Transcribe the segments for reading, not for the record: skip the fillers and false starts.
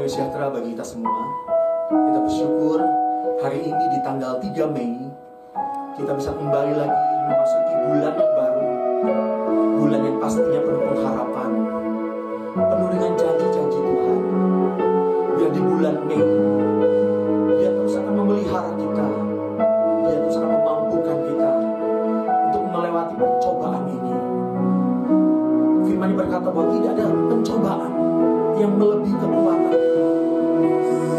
damai sejahtera bagi kita semua. Kita bersyukur hari ini di tanggal 3 Mei kita bisa kembali lagi memasuki bulan yang baru, bulan yang pastinya penuh pengharapan, penuh dengan janji-janji Tuhan. Biar di bulan Mei Dia terus akan memelihara kita, Dia terus akan memampukan kita untuk melewati pencobaan ini. Firman berkata bahwa tidak ada pencobaan yang melebihi kekuatan kita.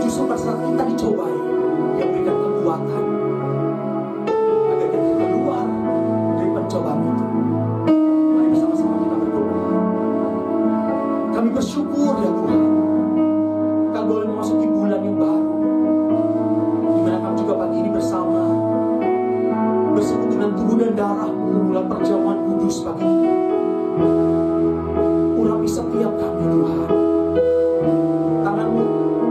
Justru pada saat kita dicobai, Dia berikan kekuatan agar kita keluar dari pencobaan itu. Mari bersama-sama kita berdoa. Kami bersyukur ya Tuhan, kami boleh memasuki bulan yang baru, di mana kami juga pagi ini bersama bersekutu dengan tubuh dan darah-Mu dalam perjamuan kudus pagi ini. Urapi setiap kami Tuhan. Tangan-Mu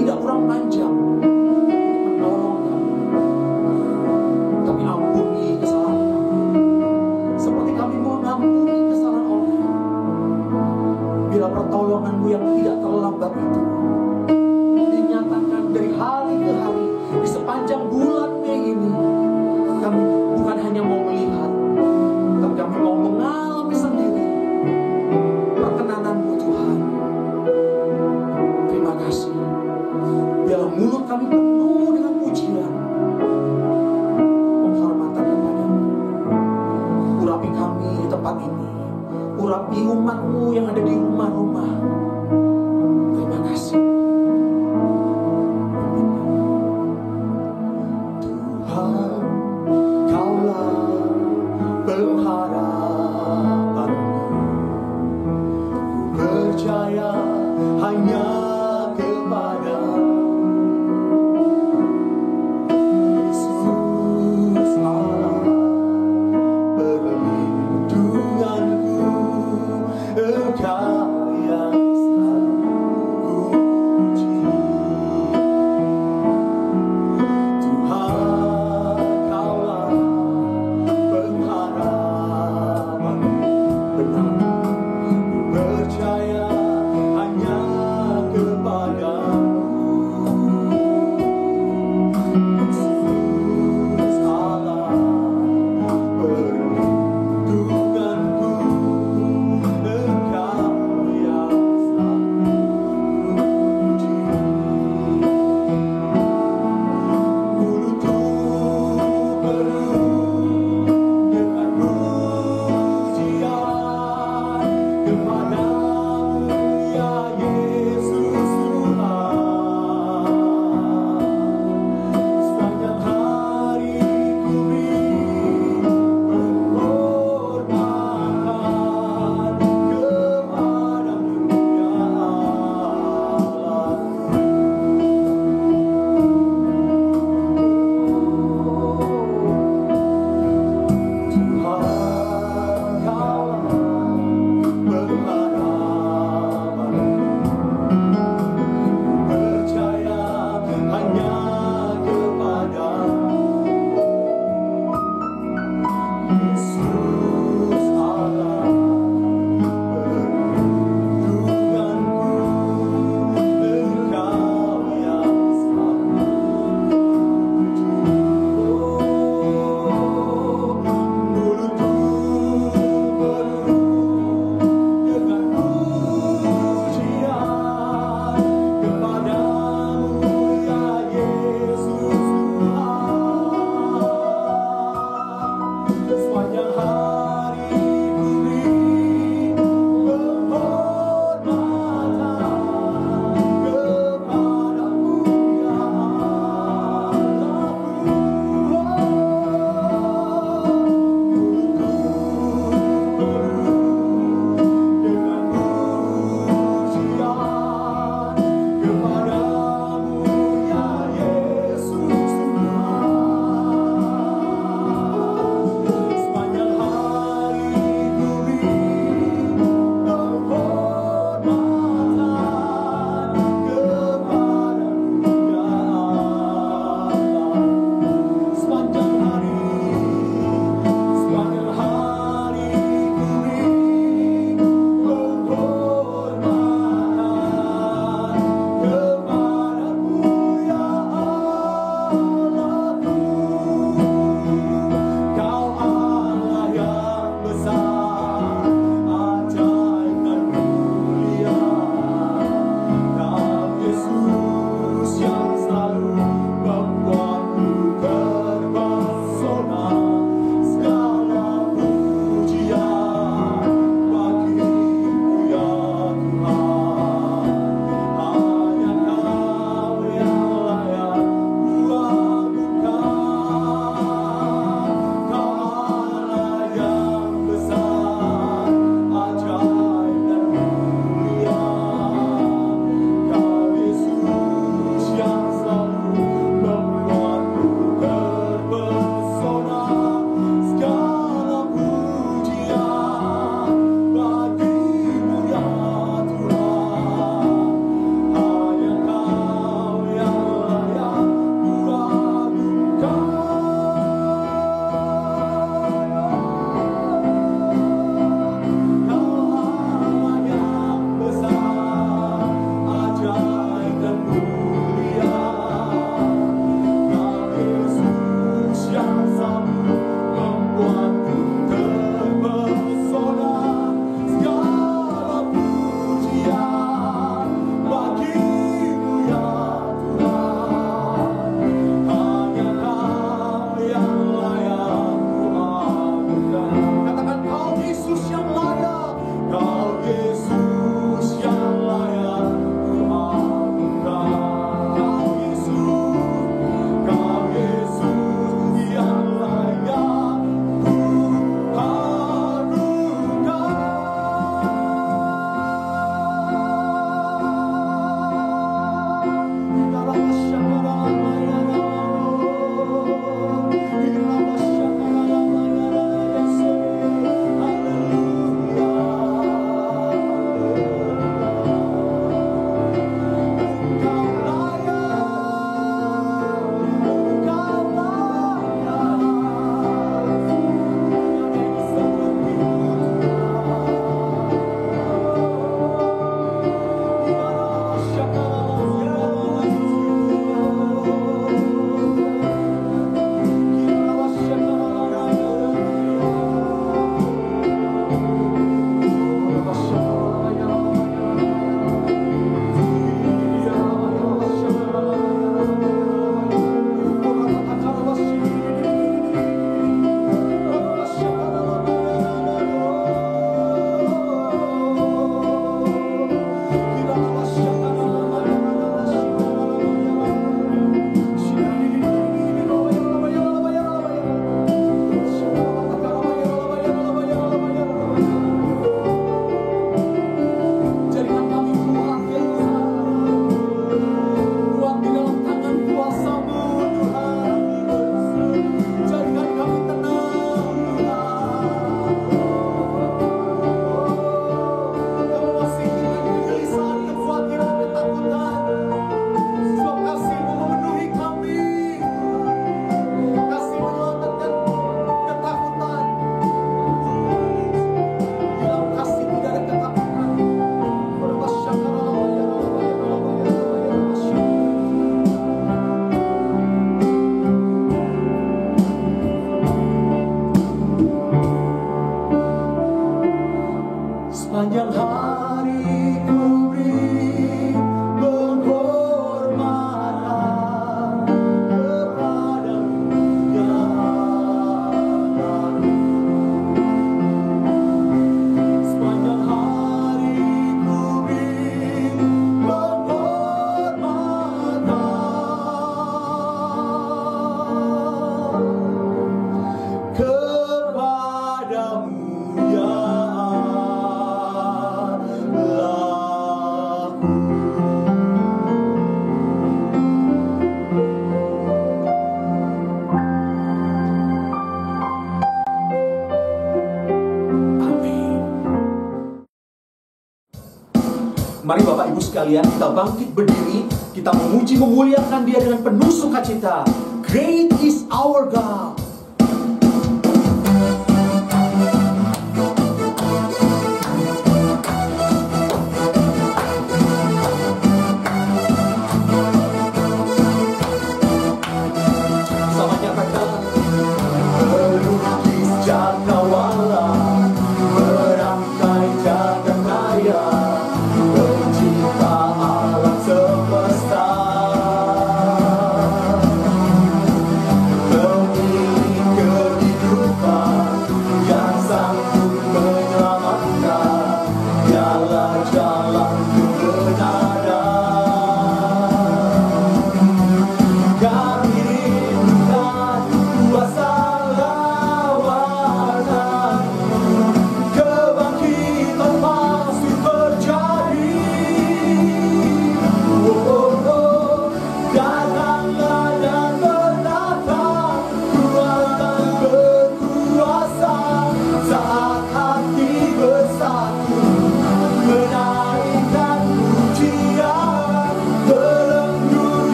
tidak kurang panjang untuk menolong kami, tapi ampuni kesalahan kami seperti kami mau mengampuni kesalahan orang. Bila pertolongan-Mu yang tidak terlambat itu dinyatakan dari hari ke hari di sepanjang bulan Mei ini, kami bukan hanya mau melihat, tapi kami mau mengalami sendiri perkenanan-Mu Tuhan. Terima kasih. Biarlah mulut kami penuh dengan pujian, penghormatan kepada-Mu. Urapi kami di tempat ini, urapi umat-Mu yang ada di rumah-rumah. Terima kasih Tuhan, Kaulah pengharapanku. Ku percaya hanya kepada-Mu. Yesus Allah perlindunganku, Engkau yang sekalian, kita bangkit berdiri, kita memuji memuliakan Dia dengan penuh sukacita. Great is our God. Sama nyatakan, melukis cakrawala, merangkai jagat raya, pencipta alam semesta, pemilik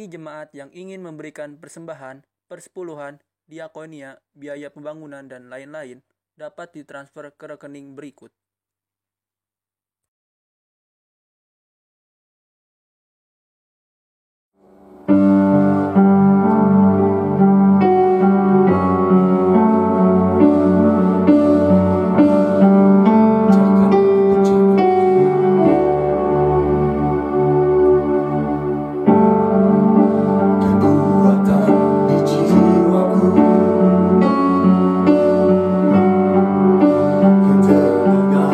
Bagi jemaat yang ingin memberikan persembahan, persepuluhan, diakonia, biaya pembangunan, dan lain-lain, dapat ditransfer ke rekening berikut. Ketenangan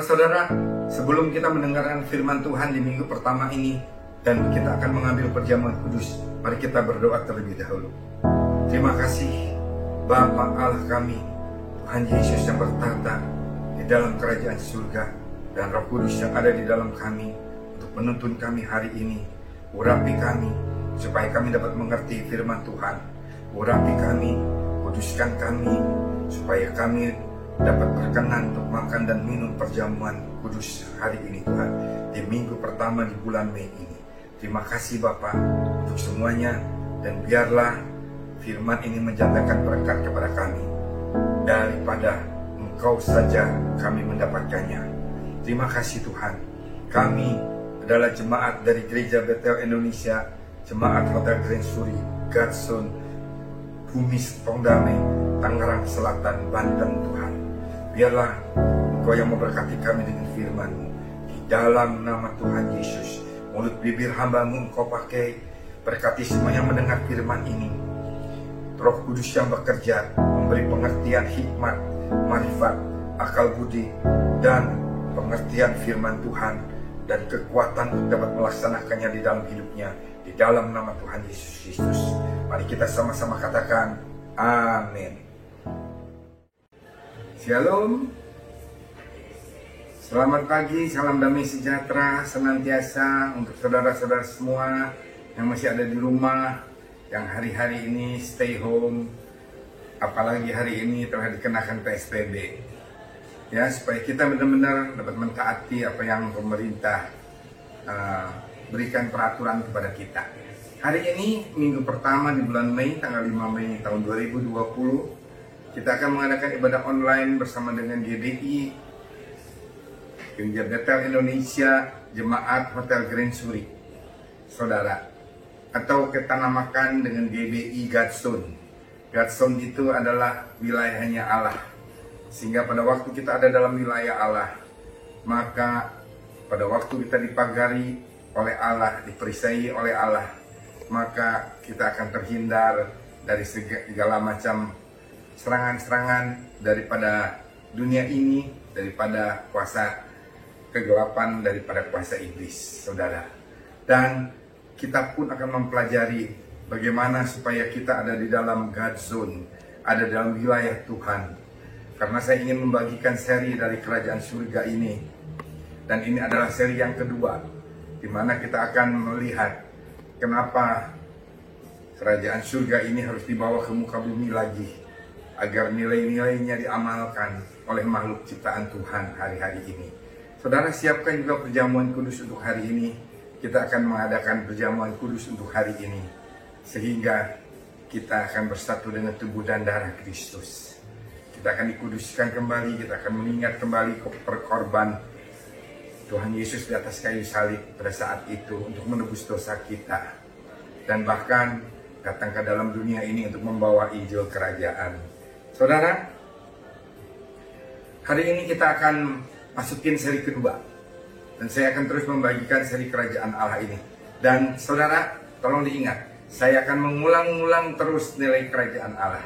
Saudara-saudara, sebelum kita mendengarkan firman Tuhan di minggu pertama ini dan kita akan mengambil perjamuan kudus, mari kita berdoa terlebih dahulu. Terima kasih Bapa Allah kami, Tuhan Yesus yang bertata di dalam kerajaan surga, dan Roh Kudus yang ada di dalam kami untuk menuntun kami hari ini. Urapi kami supaya kami dapat mengerti firman Tuhan. Urapi kami, kuduskan kami supaya kami dapat berkenan untuk makan dan minum perjamuan kudus hari ini Tuhan, di minggu pertama di bulan Mei ini. Terima kasih Bapa untuk semuanya, dan biarlah firman ini menjadikan berkat kepada kami. Daripada Engkau saja kami mendapatkannya. Terima kasih Tuhan. Kami adalah jemaat dari Gereja Betel Indonesia, Jemaat Hotel Grand Suri, Gadson, Bumi Pongdame, Tangerang Selatan, Banten Tuhan. Biarlah Engkau yang memberkati kami dengan firman-Mu. Di dalam nama Tuhan Yesus, mulut bibir hamba-Mu Engkau pakai, berkati semua yang mendengar firman ini. Roh Kudus yang bekerja, memberi pengertian hikmat, marifat, akal budi, dan pengertian firman Tuhan, dan kekuatan untuk dapat melaksanakannya di dalam hidupnya. Di dalam nama Tuhan Yesus Kristus. Mari kita sama-sama katakan, amin. Shalom. Selamat pagi, salam damai sejahtera senantiasa untuk saudara-saudara semua yang masih ada di rumah, yang hari-hari ini stay home, apalagi hari ini telah dikenakan PSBB. Ya, supaya kita benar-benar dapat mentaati apa yang pemerintah berikan peraturan kepada kita. Hari ini minggu pertama di bulan Mei, tanggal 5 Mei tahun 2020, kita akan mengadakan ibadah online bersama dengan GBI, Gereja Betel Indonesia, Jemaat Hotel Grand Suri, saudara, atau kita namakan dengan GBI Gadson. Gadson itu adalah wilayahnya Allah, sehingga pada waktu kita ada dalam wilayah Allah, maka pada waktu kita dipagari oleh Allah, diperisai oleh Allah, maka kita akan terhindar dari segala macam serangan-serangan daripada dunia ini, daripada kuasa kegelapan, daripada kuasa iblis, saudara. Dan kita pun akan mempelajari bagaimana supaya kita ada di dalam God Zone, ada dalam wilayah Tuhan. Karena saya ingin membagikan seri dari Kerajaan Surga ini, dan ini adalah seri yang kedua, di mana kita akan melihat kenapa Kerajaan Surga ini harus dibawa ke muka bumi lagi, agar nilai-nilainya diamalkan oleh makhluk ciptaan Tuhan hari-hari ini. Saudara, siapkan juga perjamuan kudus untuk hari ini. Kita akan mengadakan perjamuan kudus untuk hari ini, sehingga kita akan bersatu dengan tubuh dan darah Kristus. Kita akan dikuduskan kembali, kita akan mengingat kembali perkorban Tuhan Yesus di atas kayu salib pada saat itu untuk menebus dosa kita, dan bahkan datang ke dalam dunia ini untuk membawa Injil kerajaan. Saudara, hari ini kita akan masukin seri kedua, dan saya akan terus membagikan seri Kerajaan Allah ini. Dan saudara, tolong diingat, saya akan mengulang-ulang terus nilai Kerajaan Allah,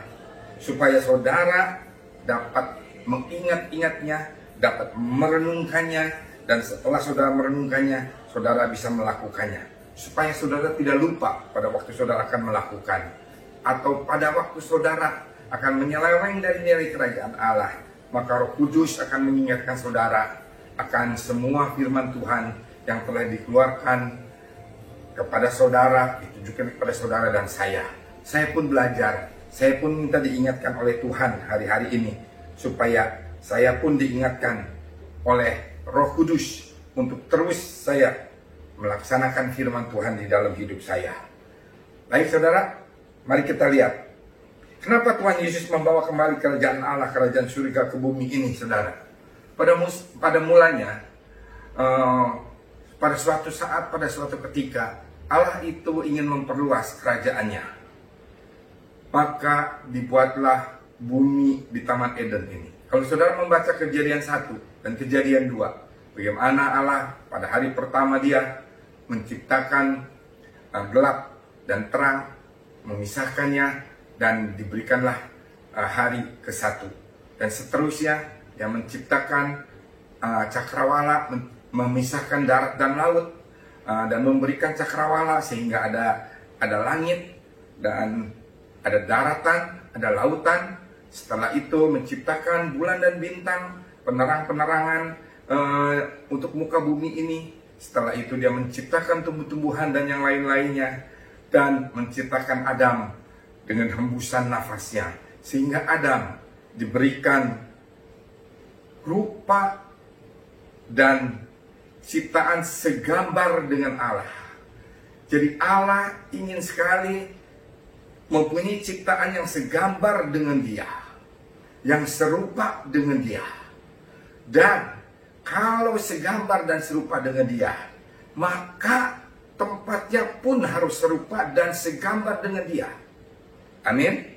supaya saudara dapat mengingat-ingatnya, dapat merenungkannya, dan setelah saudara merenungkannya, saudara bisa melakukannya. Supaya saudara tidak lupa pada waktu saudara akan melakukan, atau pada waktu saudara akan menyeleweng dari nilai Kerajaan Allah, maka Roh Kudus akan mengingatkan saudara akan semua firman Tuhan yang telah dikeluarkan kepada saudara, ditujukan kepada saudara dan saya. Saya pun belajar, saya pun minta diingatkan oleh Tuhan hari-hari ini, supaya saya pun diingatkan oleh Roh Kudus untuk terus saya melaksanakan firman Tuhan di dalam hidup saya. Baik saudara, mari kita lihat kenapa Tuhan Yesus membawa kembali kerajaan Allah, kerajaan surga ke bumi ini, saudara. Pada mulanya, pada suatu saat, pada suatu ketika, Allah itu ingin memperluas kerajaannya. Maka dibuatlah bumi di Taman Eden ini. Kalau saudara membaca Kejadian 1 dan Kejadian 2, bagaimana Allah pada hari pertama dia menciptakan gelap dan terang, memisahkannya, dan diberikanlah hari ke-1. Dan seterusnya, yang menciptakan cakrawala, memisahkan darat dan laut, dan memberikan cakrawala sehingga ada langit dan ada daratan, ada lautan. Setelah itu menciptakan bulan dan bintang, penerang-penerangan untuk muka bumi ini. Setelah itu dia menciptakan tumbuh-tumbuhan dan yang lain-lainnya, dan menciptakan Adam dengan hembusan nafasnya, sehingga Adam diberikan rupa dan ciptaan segambar dengan Allah. Jadi Allah ingin sekali mempunyai ciptaan yang segambar dengan dia, yang serupa dengan dia. Dan kalau segambar dan serupa dengan dia, maka tempatnya pun harus serupa dan segambar dengan dia. Amin.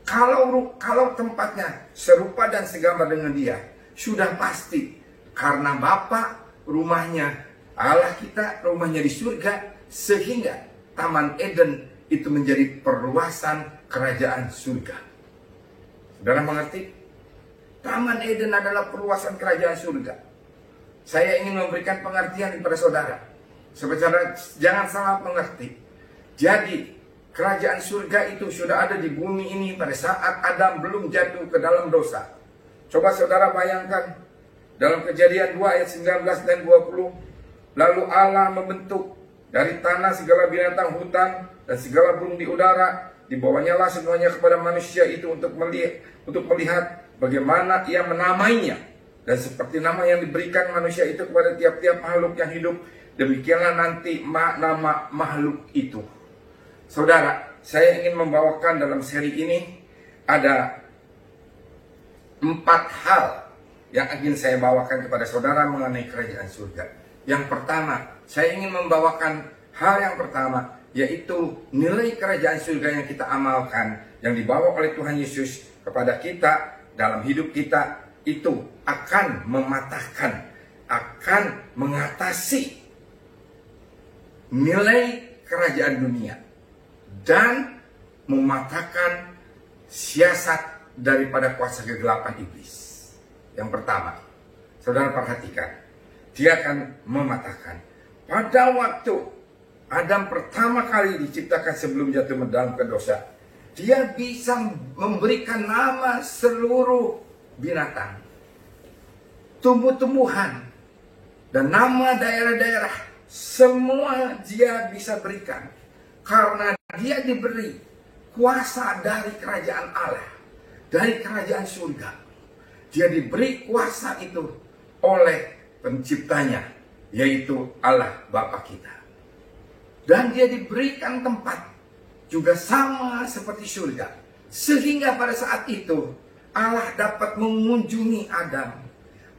Kalau tempatnya serupa dan segambar dengan dia, sudah pasti karena Bapa rumahnya, Allah kita rumahnya di surga, sehingga Taman Eden itu menjadi perluasan kerajaan surga. Saudara mengerti? Taman Eden adalah perluasan kerajaan surga. Saya ingin memberikan pengertian kepada saudara, supaya jangan salah mengerti. Jadi kerajaan surga itu sudah ada di bumi ini pada saat Adam belum jatuh ke dalam dosa. Coba saudara bayangkan dalam Kejadian 2 ayat 19 dan 20. Lalu Allah membentuk dari tanah segala binatang hutan dan segala burung di udara. Dibawanya lah semuanya kepada manusia itu untuk melihat bagaimana ia menamainya. Dan seperti nama yang diberikan manusia itu kepada tiap-tiap makhluk yang hidup, demikianlah nanti nama makhluk itu. Saudara, saya ingin membawakan dalam seri ini ada 4 hal yang ingin saya bawakan kepada saudara mengenai kerajaan surga. Yang pertama, saya ingin membawakan hal yang pertama, yaitu nilai kerajaan surga yang kita amalkan, yang dibawa oleh Tuhan Yesus kepada kita dalam hidup kita, itu akan mematahkan, akan mengatasi nilai kerajaan dunia dan mematahkan siasat daripada kuasa kegelapan iblis. Yang pertama, saudara perhatikan, dia akan mematahkan. Pada waktu Adam pertama kali diciptakan sebelum jatuh dalam dosa, dia bisa memberikan nama seluruh binatang, tumbuh-tumbuhan, dan nama daerah-daerah. Semua dia bisa berikan karena dia diberi kuasa dari kerajaan Allah, dari kerajaan surga. Dia diberi kuasa itu oleh penciptanya, yaitu Allah Bapa kita. Dan dia diberikan tempat juga sama seperti surga, sehingga pada saat itu Allah dapat mengunjungi Adam.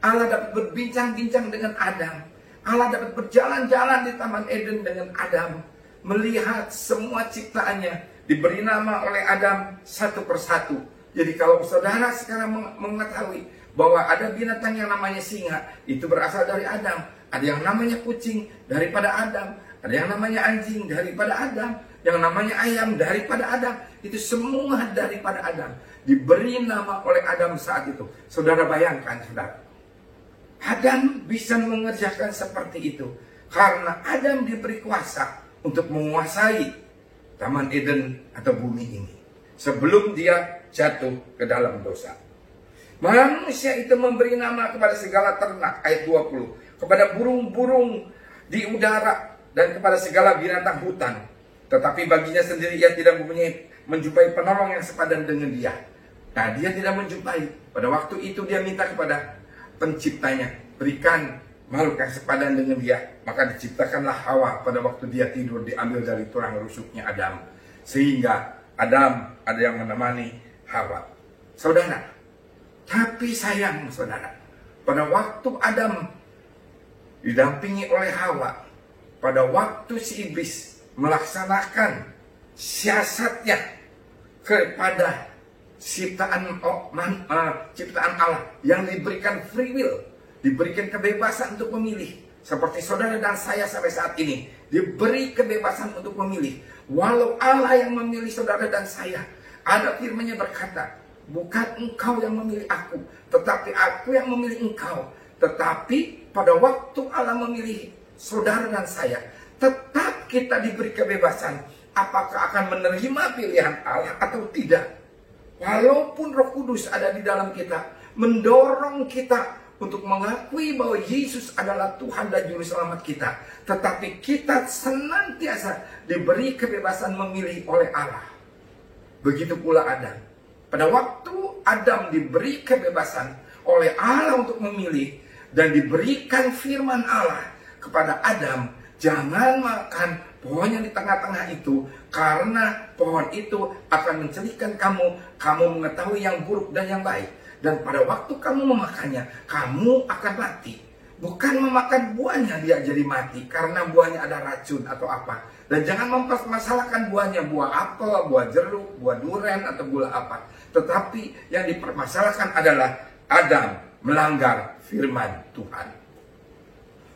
Allah dapat berbincang-bincang dengan Adam. Allah dapat berjalan-jalan di Taman Eden dengan Adam. Melihat semua ciptaannya diberi nama oleh Adam satu persatu. Jadi kalau saudara sekarang mengetahui bahwa ada binatang yang namanya singa, itu berasal dari Adam. Ada yang namanya kucing daripada Adam. Ada yang namanya anjing daripada Adam. Yang namanya ayam daripada Adam. Itu semua daripada Adam. Diberi nama oleh Adam saat itu. Saudara bayangkan, saudara. Adam bisa mengerjakan seperti itu. Karena Adam diberi kuasa untuk menguasai Taman Eden atau bumi ini. Sebelum dia jatuh ke dalam dosa. Manusia itu memberi nama kepada segala ternak, ayat 20. Kepada burung-burung di udara dan kepada segala binatang hutan. Tetapi baginya sendiri ia tidak menjumpai penolong yang sepadan dengan dia. Nah, dia tidak menjumpai. Pada waktu itu dia minta kepada penciptanya, berikan makhluk yang sepadan dengan dia. Maka diciptakanlah Hawa pada waktu dia tidur, diambil dari tulang rusuknya Adam. Sehingga Adam ada yang menemani Hawa. Saudara, tapi sayang saudara, pada waktu Adam didampingi oleh Hawa, pada waktu si iblis melaksanakan siasatnya kepada ciptaan Allah yang diberikan free will, diberikan kebebasan untuk memilih. Seperti saudara dan saya sampai saat ini diberi kebebasan untuk memilih. Walau Allah yang memilih saudara dan saya, ada firman-Nya berkata, bukan engkau yang memilih aku, tetapi aku yang memilih engkau. Tetapi pada waktu Allah memilih saudara dan saya, tetap kita diberi kebebasan apakah akan menerima pilihan Allah atau tidak. Walaupun Roh Kudus ada di dalam kita, mendorong kita untuk mengakui bahwa Yesus adalah Tuhan dan Juru Selamat kita, tetapi kita senantiasa diberi kebebasan memilih oleh Allah. Begitu pula Adam. Pada waktu Adam diberi kebebasan oleh Allah untuk memilih dan diberikan firman Allah kepada Adam, jangan makan pohon yang di tengah-tengah itu, karena pohon itu akan mencelikakan kamu mengetahui yang buruk dan yang baik. Dan pada waktu kamu memakannya, kamu akan mati. Bukan memakan buahnya dia jadi mati, karena buahnya ada racun atau apa. Dan jangan mempermasalahkan buahnya, buah apel, buah jeruk, buah durian, atau buah apa. Tetapi yang dipermasalahkan adalah Adam melanggar firman Tuhan.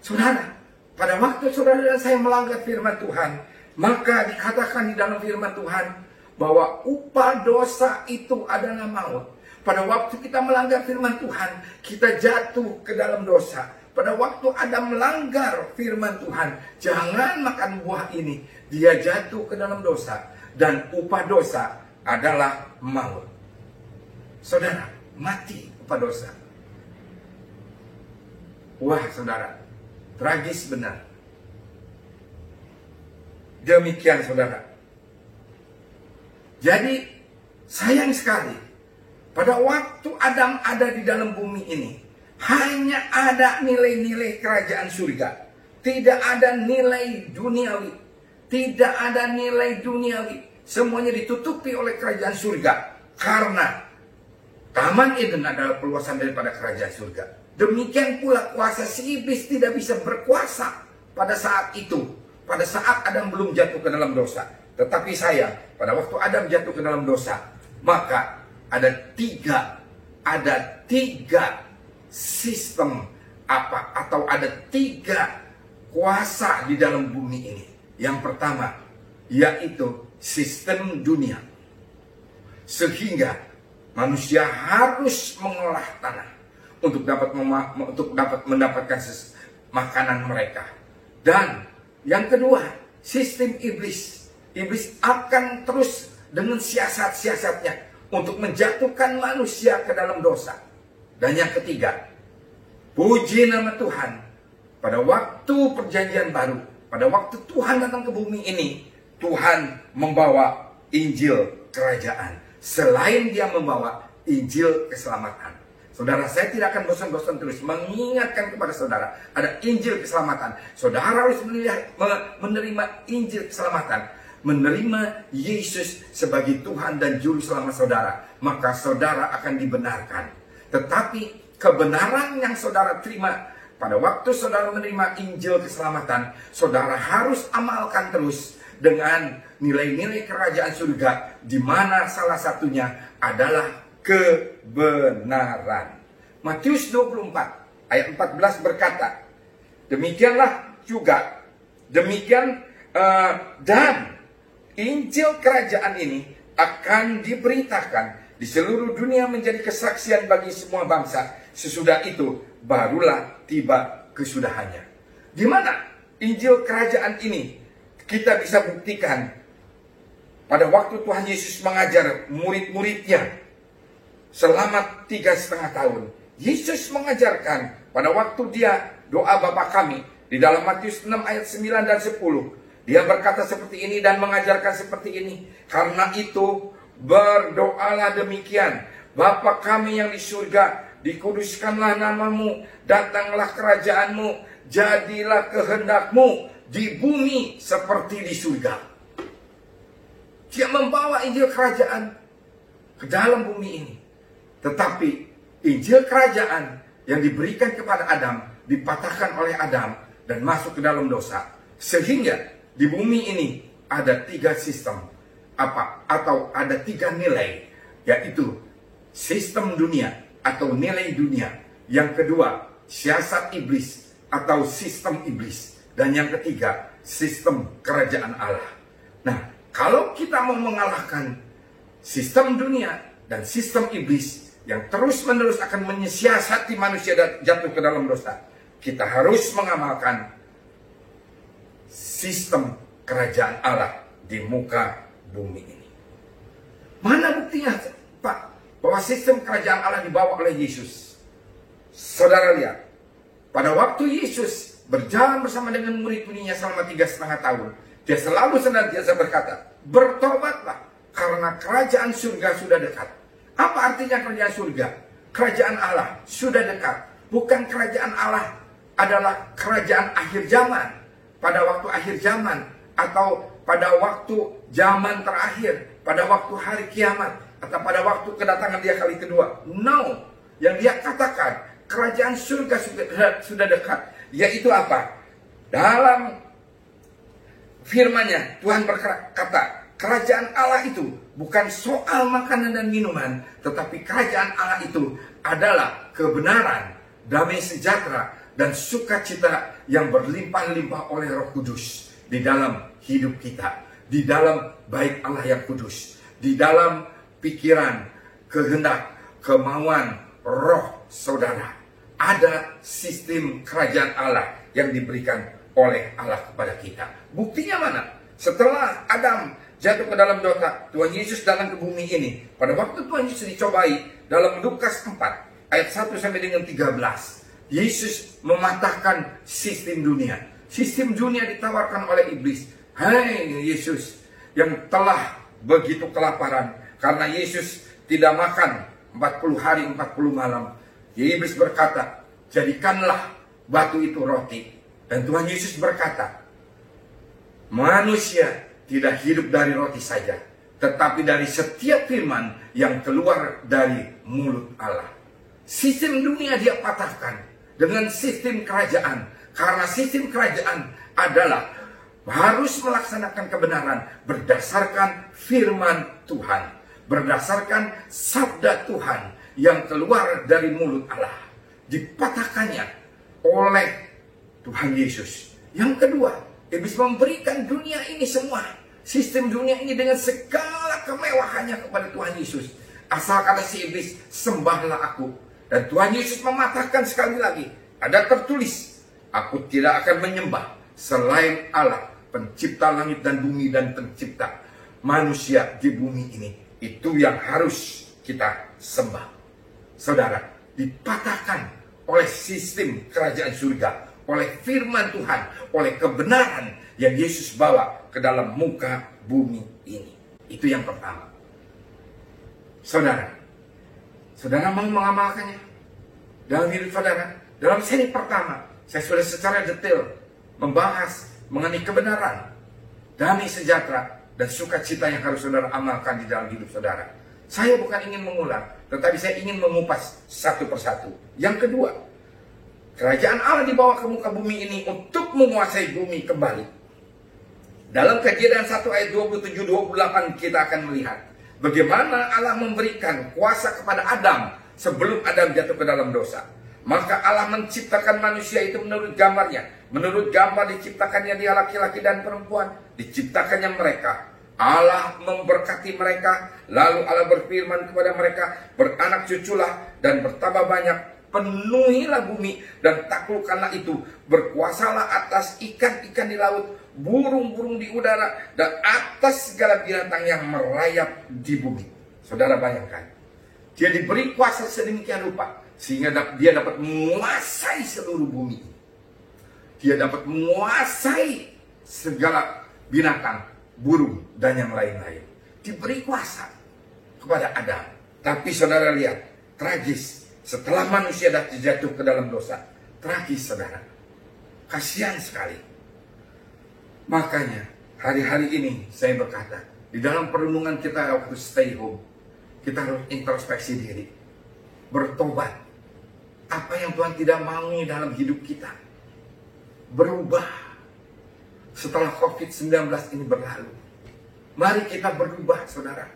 Saudara, pada waktu saudara dan saya melanggar firman Tuhan, maka dikatakan di dalam firman Tuhan bahwa upah dosa itu adalah maut. Pada waktu kita melanggar firman Tuhan, kita jatuh ke dalam dosa. Pada waktu Adam melanggar firman Tuhan, jangan makan buah ini, dia jatuh ke dalam dosa. Dan upah dosa adalah maut. Saudara, mati upah dosa. Wah saudara, tragis benar. Demikian saudara. Jadi sayang sekali, pada waktu Adam ada di dalam bumi ini, hanya ada nilai-nilai kerajaan surga. Tidak ada nilai duniawi. Tidak ada nilai duniawi. Semuanya ditutupi oleh kerajaan surga. Karena Taman Eden adalah peluasan daripada kerajaan surga. Demikian pula kuasa si iblis tidak bisa berkuasa pada saat itu. Pada saat Adam belum jatuh ke dalam dosa. Tetapi sayang, pada waktu Adam jatuh ke dalam dosa, maka ada tiga sistem atau ada tiga kuasa di dalam bumi ini. Yang pertama yaitu sistem dunia, sehingga manusia harus mengolah tanah untuk dapat mendapatkan makanan mereka. Dan yang kedua, sistem iblis. Iblis akan terus dengan siasat-siasatnya untuk menjatuhkan manusia ke dalam dosa. Dan yang ketiga, puji nama Tuhan, pada waktu perjanjian baru, pada waktu Tuhan datang ke bumi ini, Tuhan membawa Injil kerajaan. Selain dia membawa Injil keselamatan. Saudara, saya tidak akan bosan-bosan terus mengingatkan kepada saudara, ada Injil keselamatan. Saudara harus menerima Injil keselamatan, menerima Yesus sebagai Tuhan dan Juru Selamat saudara, maka saudara akan dibenarkan. Tetapi kebenaran yang saudara terima pada waktu saudara menerima Injil keselamatan, saudara harus amalkan terus dengan nilai-nilai kerajaan surga, di mana salah satunya adalah kebenaran. Matius 24 ayat 14 berkata, dan Injil kerajaan ini akan diberitakan di seluruh dunia menjadi kesaksian bagi semua bangsa. Sesudah itu barulah tiba kesudahannya. Di mana Injil kerajaan ini kita bisa buktikan pada waktu Tuhan Yesus mengajar murid-muridnya selama 3,5 tahun. Yesus mengajarkan pada waktu dia doa Bapa kami di dalam Matius 6 ayat 9 dan 10. Dia berkata seperti ini dan mengajarkan seperti ini. Karena itu berdoalah demikian. Bapa kami yang di surga, dikuduskanlah namamu, datanglah kerajaanmu, jadilah kehendakmu di bumi seperti di surga. Dia membawa Injil kerajaan ke dalam bumi ini. Tetapi Injil kerajaan yang diberikan kepada Adam dipatahkan oleh Adam dan masuk ke dalam dosa. Sehingga di bumi ini ada 3 sistem atau ada 3 nilai, yaitu sistem dunia atau nilai dunia. Yang kedua, siasat iblis atau sistem iblis. Dan yang ketiga, sistem kerajaan Allah. Nah, kalau kita mau mengalahkan sistem dunia dan sistem iblis, yang terus-menerus akan menyiasati manusia dan jatuh ke dalam dosa. Kita harus mengamalkan sistem kerajaan Allah di muka bumi ini. Mana buktinya, Pak, bahwa sistem kerajaan Allah dibawa oleh Yesus? Saudara lihat, pada waktu Yesus berjalan bersama dengan murid-muridnya selama 3,5 tahun, dia selalu senantiasa berkata, bertobatlah karena kerajaan surga sudah dekat. Apa artinya kerajaan surga? Kerajaan Allah sudah dekat. Bukan kerajaan Allah adalah kerajaan akhir zaman, pada waktu akhir zaman, atau pada waktu zaman terakhir, pada waktu hari kiamat, atau pada waktu kedatangan dia kali kedua. No, yang dia katakan kerajaan surga sudah dekat, yaitu apa? Dalam firman-Nya Tuhan berkata, kerajaan Allah itu bukan soal makanan dan minuman, tetapi kerajaan Allah itu adalah kebenaran, damai sejahtera, dan sukacita yang berlimpah-limpah oleh Roh Kudus di dalam hidup kita, di dalam baik Allah yang kudus, di dalam pikiran, kehendak, kemauan roh saudara. Ada sistem kerajaan Allah yang diberikan oleh Allah kepada kita. Buktinya mana? Setelah Adam jatuh ke dalam dosa, Tuhan Yesus datang ke bumi ini. Pada waktu Tuhan Yesus dicobai, dalam Lukas 4 ayat 1 sampai dengan 13, Yesus mematahkan sistem dunia. Sistem dunia ditawarkan oleh iblis. Hai Yesus yang telah begitu kelaparan karena Yesus tidak makan 40 hari 40 malam. Iblis berkata, jadikanlah batu itu roti. Dan Tuhan Yesus berkata, manusia tidak hidup dari roti saja, tetapi dari setiap firman yang keluar dari mulut Allah. Sistem dunia dia patahkan dengan sistem kerajaan. Karena sistem kerajaan adalah harus melaksanakan kebenaran berdasarkan firman Tuhan, berdasarkan sabda Tuhan yang keluar dari mulut Allah. Dipatahkannya oleh Tuhan Yesus. Yang kedua, iblis memberikan dunia ini semua, sistem dunia ini dengan segala kemewahannya kepada Tuhan Yesus. Asal kata si iblis, sembahlah aku. Dan Tuhan Yesus mematahkan sekali lagi. Ada tertulis, aku tidak akan menyembah selain Allah, pencipta langit dan bumi dan pencipta manusia di bumi ini. Itu yang harus kita sembah. Saudara, dipatahkan oleh sistem kerajaan surga, oleh firman Tuhan, oleh kebenaran yang Yesus bawa ke dalam muka bumi ini. Itu yang pertama. Saudara mau mengamalkannya dalam hidup saudara. Dalam seri pertama, saya sudah secara detail membahas mengenai kebenaran, damai sejahtera, dan sukacita yang harus saudara amalkan di dalam hidup saudara. Saya bukan ingin mengulang, tetapi saya ingin mengupas satu persatu. Yang kedua, kerajaan Allah dibawa ke muka bumi ini untuk menguasai bumi kembali. Dalam Kejadian 1 ayat 27-28 kita akan melihat bagaimana Allah memberikan kuasa kepada Adam sebelum Adam jatuh ke dalam dosa. Maka Allah menciptakan manusia itu menurut gambarnya. Menurut gambar diciptakannya dia laki-laki dan perempuan. Diciptakannya mereka. Allah memberkati mereka. Lalu Allah berfirman kepada mereka, beranak cuculah dan bertambah banyak. Penuhilah bumi dan taklukkanlah itu. Berkuasalah atas ikan-ikan di laut, burung-burung di udara, dan atas segala binatang yang merayap di bumi. Saudara bayangkan, dia diberi kuasa sedemikian rupa sehingga dia dapat menguasai seluruh bumi. Dia dapat menguasai segala binatang, burung, dan yang lain-lain. Diberi kuasa kepada Adam. Tapi saudara lihat, tragis. Setelah manusia jatuh ke dalam dosa, tragis saudara. Kasihan sekali. Makanya hari-hari ini saya berkata, di dalam perenungan kita waktu stay home, kita harus introspeksi diri, bertobat. Apa yang Tuhan tidak mau dalam hidup kita, berubah. Setelah COVID-19 ini berlalu, mari kita berubah saudara.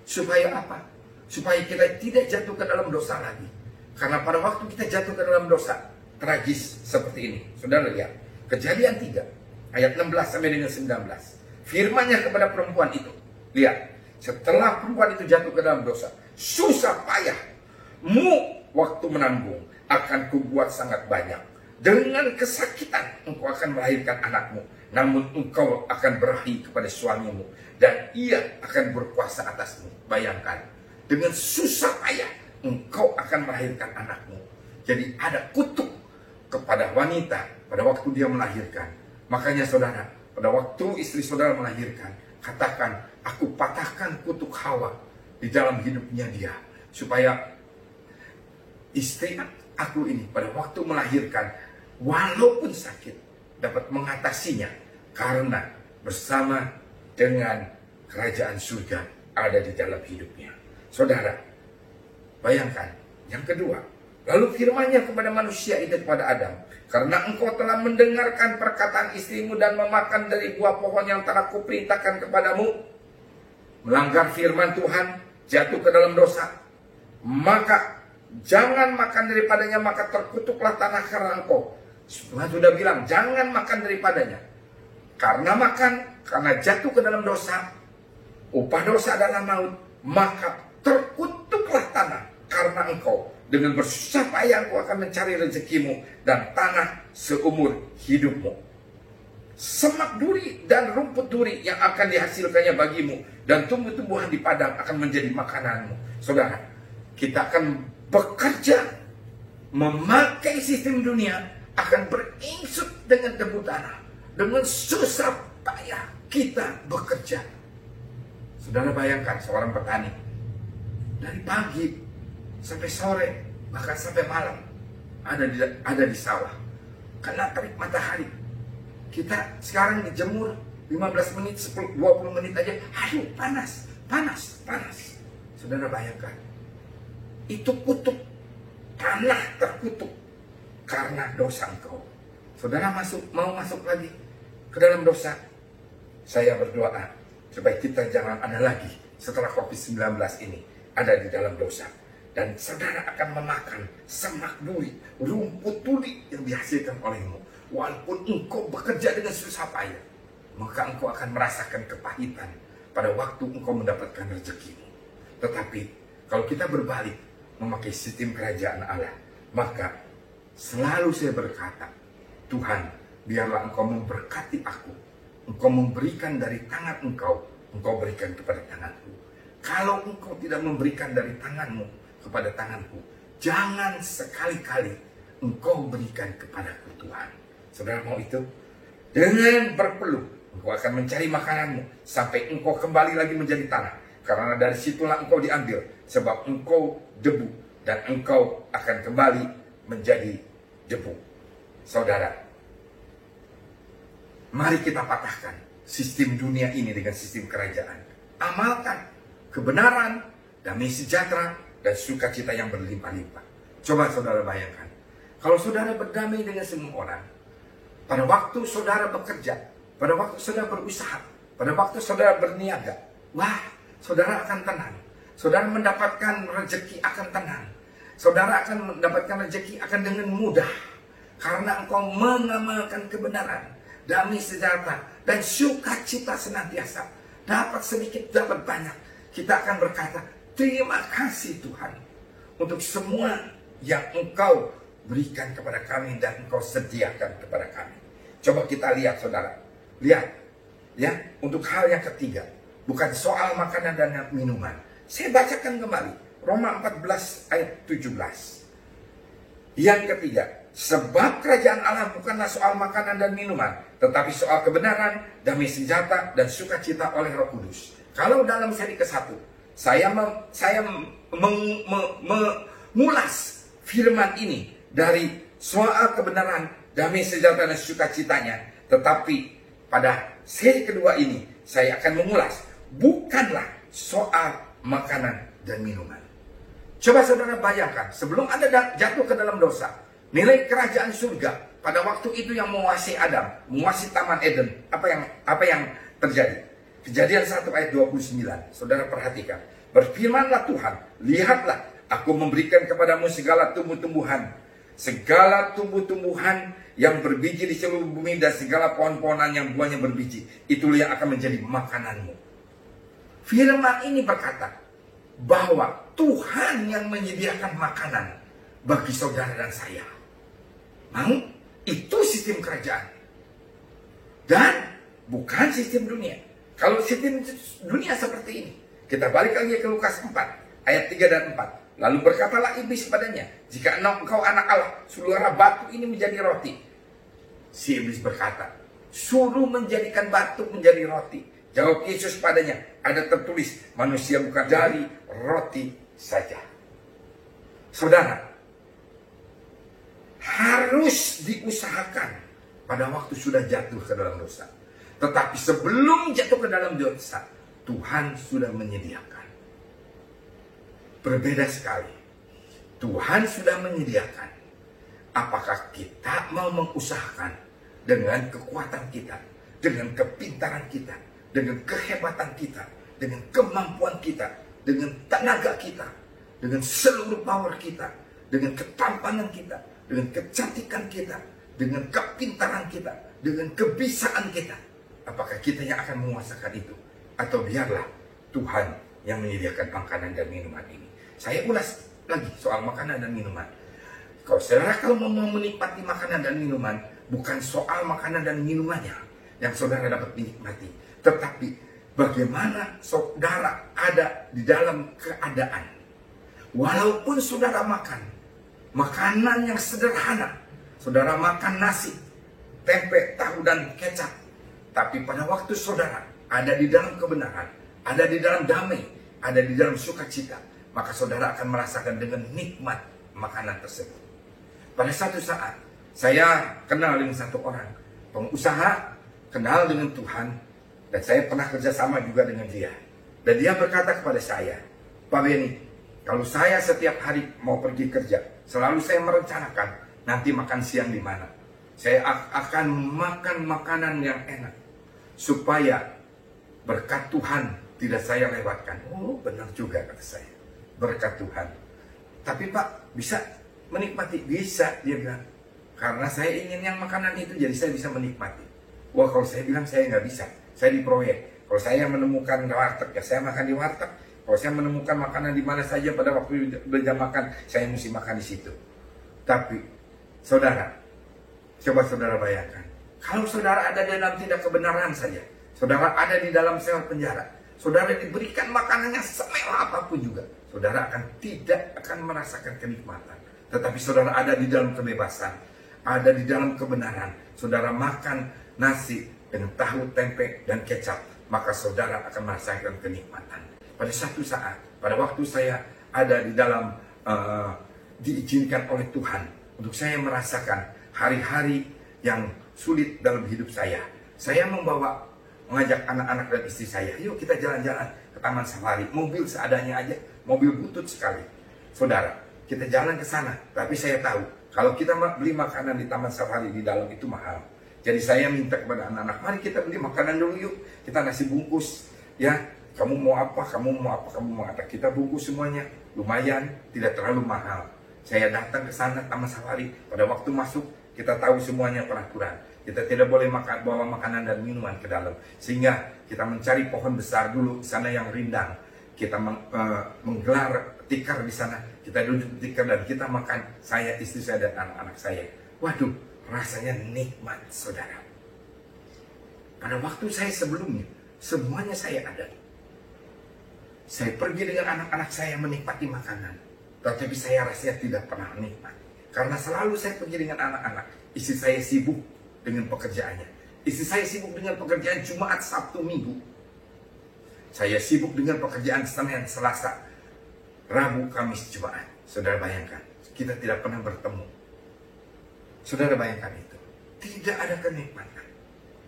Supaya apa? Supaya kita tidak jatuh ke dalam dosa lagi. Karena pada waktu kita jatuh ke dalam dosa, tragis seperti ini. Saudara lihat, Kejadian 3 ayat 16 sampai dengan 19. Firman-Nya kepada perempuan itu. Lihat, setelah perempuan itu jatuh ke dalam dosa, susah payah waktu menanggung akan kubuat sangat banyak. Dengan kesakitan engkau akan melahirkan anakmu, namun engkau akan berahi kepada suamimu dan ia akan berkuasa atasmu. Bayangkan, dengan susah payah engkau akan melahirkan anakmu. Jadi ada kutuk kepada wanita pada waktu dia melahirkan. Makanya saudara, pada waktu istri saudara melahirkan, katakan, aku patahkan kutuk Hawa di dalam hidupnya dia, supaya istri aku ini pada waktu melahirkan, walaupun sakit, dapat mengatasinya, karena bersama dengan kerajaan surga ada di dalam hidupnya. Saudara, bayangkan. Yang kedua, lalu firman-Nya kepada manusia itu, kepada Adam, karena engkau telah mendengarkan perkataan istrimu dan memakan dari buah pohon yang telah kuperintahkan kepadamu, melanggar firman Tuhan, jatuh ke dalam dosa, maka jangan makan daripadanya, maka terkutuklah tanah karena engkau. Tuhan sudah bilang, jangan makan daripadanya. Karena makan, karena jatuh ke dalam dosa, upah dosa adalah maut, maka terkutuklah tanah karena engkau. Dengan bersusah payah engkau akan mencari rezekimu dan tanah seumur hidupmu. Semak duri dan rumput duri yang akan dihasilkannya bagimu, dan tumbuh-tumbuhan di padang akan menjadi makananmu. Saudara, kita akan bekerja memakai sistem dunia, akan beringsut dengan debu tanah. Dengan susah payah kita bekerja. Saudara bayangkan seorang petani, dari pagi sampai sore, bahkan sampai malam, ada di sawah. Kena terik matahari. Kita sekarang dijemur 15 menit, 10, 20 menit aja, aduh panas. Saudara bayangkan, itu kutuk, tanah terkutuk karena dosa engkau. Saudara mau masuk lagi ke dalam dosa. Saya berdoa supaya kita jangan ada lagi setelah COVID-19 ini ada di dalam dosa. Dan saudara akan memakan semak duri, rumput duri yang dihasilkan olehmu. Walaupun engkau bekerja dengan susah payah, maka engkau akan merasakan kepahitan pada waktu engkau mendapatkan rezekimu. Tetapi kalau kita berbalik memakai sistem kerajaan Allah, maka selalu saya berkata, Tuhan, biarlah engkau memberkati aku. Engkau memberikan dari tangan engkau berikan kepada tanganku. Kalau engkau tidak memberikan dari tanganmu kepada tanganku, jangan sekali-kali engkau berikan kepadaku, Tuhan. Saudara mau itu? Dengan berpeluh, engkau akan mencari makananmu sampai engkau kembali lagi menjadi tanah. Karena dari situlah engkau diambil, sebab engkau debu dan engkau akan kembali menjadi debu. Saudara, mari kita patahkan sistem dunia ini dengan sistem kerajaan. Amalkan kebenaran, damai sejahtera, dan sukacita yang berlimpah-limpah. Coba saudara bayangkan, kalau saudara berdamai dengan semua orang, pada waktu saudara bekerja, pada waktu saudara berusaha, pada waktu saudara berniaga, wah, saudara akan tenang. Saudara mendapatkan rezeki akan tenang. Saudara akan mendapatkan rezeki akan dengan mudah. Karena engkau mengamalkan kebenaran, damai sejahtera, dan sukacita senantiasa. Dapat sedikit, dapat banyak. Kita akan berkata, terima kasih Tuhan untuk semua yang engkau berikan kepada kami dan engkau sediakan kepada kami. Coba kita lihat saudara. Lihat. Ya, untuk hal yang ketiga. Bukan soal makanan dan minuman. Saya bacakan kembali. Roma 14 ayat 17. Yang ketiga. Sebab kerajaan Allah bukanlah soal makanan dan minuman, tetapi soal kebenaran, damai sejahtera, dan sukacita oleh Roh Kudus. Kalau dalam seri ke-1, saya mengulas firman ini dari soal kebenaran, damai sejahtera, dan sukacitanya. Tetapi pada seri kedua ini, saya akan mengulas bukanlah soal makanan dan minuman. Coba saudara bayangkan, sebelum Anda jatuh ke dalam dosa, nilai kerajaan surga pada waktu itu yang menguasai Adam, menguasai Taman Eden, apa yang terjadi? Kejadian 1 ayat 29. Saudara perhatikan. Berfirmanlah Tuhan, lihatlah, aku memberikan kepadamu segala tumbuh-tumbuhan, yang berbiji di seluruh bumi, dan segala pohon-pohonan yang buahnya berbiji. Itulah yang akan menjadi makananmu. Firman ini berkata, bahwa Tuhan yang menyediakan makanan bagi saudara dan saya. Mau? Itu sistem kerajaan. Dan bukan sistem dunia. Kalau sistem dunia seperti ini, kita balik lagi ke Lukas 4 ayat 3 dan 4. Lalu berkatalah iblis padanya, jika engkau anak Allah, suruhlah batu ini menjadi roti. Si iblis berkata, suruh menjadikan batu menjadi roti. Jawab Yesus padanya, ada tertulis, manusia bukan dari roti saja. Saudara, harus diusahakan pada waktu sudah jatuh ke dalam dosa. Tetapi sebelum jatuh ke dalam dosa, Tuhan sudah menyediakan. Berbeda sekali. Tuhan sudah menyediakan. Apakah kita mau mengusahakan dengan kekuatan kita, dengan kepintaran kita, dengan kehebatan kita, dengan kemampuan kita, dengan tenaga kita, dengan seluruh power kita, dengan ketampanan kita, dengan kecantikan kita, dengan kepintaran kita, dengan kebisaan kita. Apakah kita yang akan menguasakan itu? Atau biarlah Tuhan yang menyediakan makanan dan minuman ini. Saya ulas lagi soal makanan dan minuman. Kalau mau menikmati makanan dan minuman, bukan soal makanan dan minumannya yang saudara dapat menikmati, tetapi bagaimana saudara ada di dalam keadaan, walaupun saudara makan makanan yang sederhana, saudara makan nasi, tempe, tahu, dan kecap, tapi pada waktu saudara ada di dalam kebenaran, ada di dalam damai, ada di dalam sukacita, maka saudara akan merasakan dengan nikmat makanan tersebut. Pada satu saat, saya kenal dengan satu orang pengusaha, kenal dengan Tuhan, dan saya pernah kerjasama juga dengan dia. Dan dia berkata kepada saya, Pak Benny, kalau saya setiap hari mau pergi kerja, selalu saya merencanakan nanti makan siang di mana. Saya akan makan makanan yang enak, supaya berkat Tuhan tidak saya lewatkan. Oh, benar juga kata saya, berkat Tuhan. Tapi Pak, bisa menikmati? Bisa, dia bilang. Karena saya ingin yang makanan itu, jadi saya bisa menikmati. Wah, kalau saya bilang saya nggak bisa, saya di proyek. Kalau saya menemukan warteg, ya saya makan di warteg. Kalau saya menemukan makanan di mana saja pada waktu jam makan, saya mesti makan di situ. Tapi, saudara, coba saudara bayangkan, kalau saudara ada dalam tidak kebenaran saja, saudara ada di dalam sel penjara, saudara diberikan makanannya semewah apapun juga, saudara tidak akan merasakan kenikmatan. Tetapi saudara ada di dalam kebebasan, ada di dalam kebenaran, saudara makan nasi dengan tahu, tempe, dan kecap, maka saudara akan merasakan kenikmatan. Pada satu saat, pada waktu saya ada di dalam diizinkan oleh Tuhan untuk saya merasakan hari-hari yang sulit dalam hidup saya mengajak anak-anak dan istri saya, yuk kita jalan-jalan ke Taman Safari, mobil seadanya aja, mobil butut sekali. Saudara, kita jalan ke sana, tapi saya tahu kalau kita beli makanan di Taman Safari di dalam itu mahal. Jadi saya minta kepada anak-anak, mari kita beli makanan dulu yuk, kita nasi bungkus, ya. Kamu mau apa, kamu mau apa, kamu mau apa. Kita bungkus semuanya, lumayan, tidak terlalu mahal. Saya datang ke sana, Taman Safari, pada waktu masuk, kita tahu semuanya peraturan. Kita tidak boleh bawa makanan dan minuman ke dalam. Sehingga kita mencari pohon besar dulu, sana yang rindang. Kita menggelar tikar di sana, kita duduk di tikar dan kita makan, saya, istri saya, dan anak-anak saya. Waduh, rasanya nikmat, saudara. Pada waktu saya sebelumnya, semuanya saya ada. Saya pergi dengan anak-anak saya menikmati makanan, tetapi saya rasanya tidak pernah nikmat. Karena selalu saya pergi dengan anak-anak. Istri saya sibuk dengan pekerjaannya. Istri saya sibuk dengan pekerjaan Jumat, Sabtu, Minggu. Saya sibuk dengan pekerjaan Senin, Selasa, Rabu, Kamis, Jumat. Saudara bayangkan, kita tidak pernah bertemu. Saudara bayangkan itu. Tidak ada kenikmatan.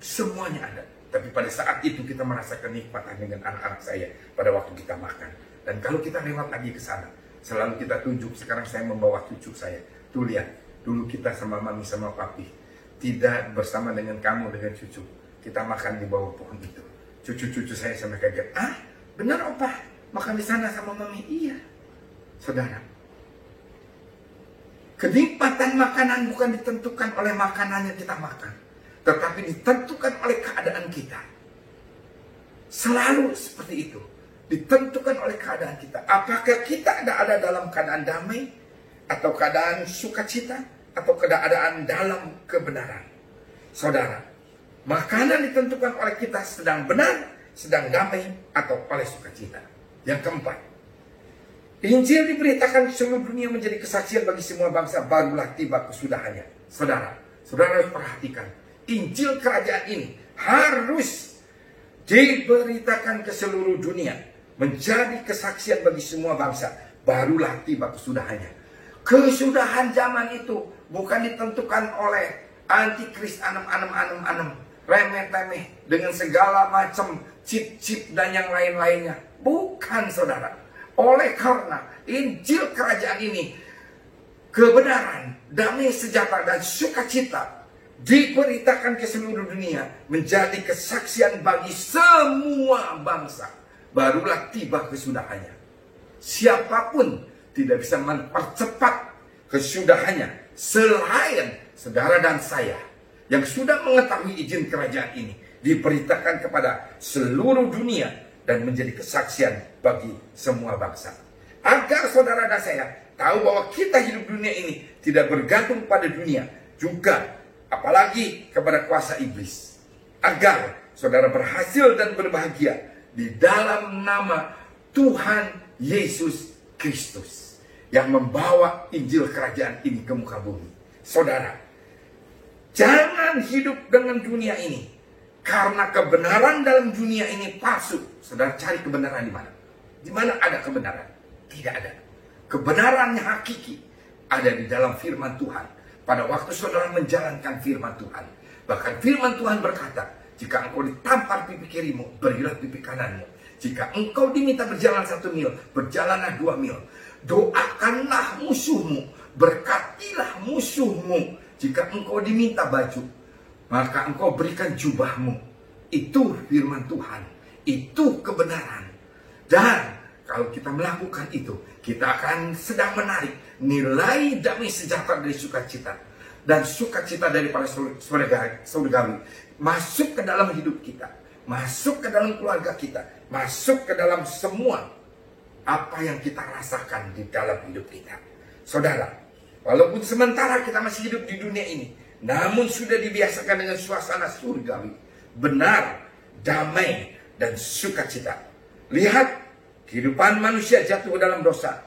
Semuanya ada. Tapi pada saat itu kita merasa kenikmatan dengan anak-anak saya pada waktu kita makan. Dan kalau kita lewat lagi ke sana, selalu kita tunjuk, sekarang saya membawa cucu saya. Tuh lihat, dulu kita sama mami sama papi, tidak bersama dengan kamu, dengan cucu. Kita makan di bawah pohon itu. Cucu-cucu saya sampai kaget, ah benar opa, makan di sana sama mami? Iya. Saudara, kenikmatan makanan bukan ditentukan oleh makanan yang kita makan, tetapi ditentukan oleh keadaan kita. Selalu seperti itu. ditentukan oleh keadaan kita. Apakah kita ada dalam keadaan damai, atau keadaan sukacita, atau keadaan dalam kebenaran. Saudara, makanan ditentukan oleh kita sedang benar, sedang damai, atau oleh sukacita. Yang keempat, Injil diberitakan di seluruh dunia menjadi kesaksian bagi semua bangsa, barulah tiba kesudahannya. Saudara harus perhatikan, Injil kerajaan ini harus diberitakan ke seluruh dunia, menjadi kesaksian bagi semua bangsa, barulah tiba kesudahannya. Kesudahan zaman itu bukan ditentukan oleh antikris anem, remeh-temeh dengan segala macam chip-chip dan yang lain-lainnya. Bukan, saudara. Oleh karena Injil kerajaan ini, kebenaran, damai sejahtera dan sukacita diberitakan ke seluruh dunia, menjadi kesaksian bagi semua bangsa, barulah tiba kesudahannya. Siapapun tidak bisa mempercepat kesudahannya selain saudara dan saya yang sudah mengetahui izin kerajaan ini, diberitakan kepada seluruh dunia dan menjadi kesaksian bagi semua bangsa. Agar saudara dan saya tahu bahwa kita hidup dunia ini tidak bergantung pada dunia, juga apalagi kepada kuasa iblis. Agar saudara berhasil dan berbahagia di dalam nama Tuhan Yesus Kristus yang membawa Injil kerajaan ini ke muka bumi. Saudara, jangan hidup dengan dunia ini, karena kebenaran dalam dunia ini palsu. Saudara cari kebenaran di mana? Di mana ada kebenaran? Tidak ada. Kebenaran yang hakiki ada di dalam firman Tuhan. Pada waktu saudara menjalankan firman Tuhan, bahkan firman Tuhan berkata, jika engkau ditampar pipi kirimu, berilah pipi kananmu. Jika engkau diminta berjalan 1 mil, berjalanlah 2 mil. Doakanlah musuhmu, berkatilah musuhmu. Jika engkau diminta baju, maka engkau berikan jubahmu. Itu firman Tuhan, itu kebenaran. Dan kalau kita melakukan itu, kita akan sedang menarik nilai damai sejahtera dari sukacita, dan sukacita daripada surgawi masuk ke dalam hidup kita, masuk ke dalam keluarga kita, masuk ke dalam semua apa yang kita rasakan di dalam hidup kita. Saudara, walaupun sementara kita masih hidup di dunia ini, namun sudah dibiasakan dengan suasana surgawi, benar, damai, dan sukacita. Lihat kehidupan manusia jatuh ke dalam dosa.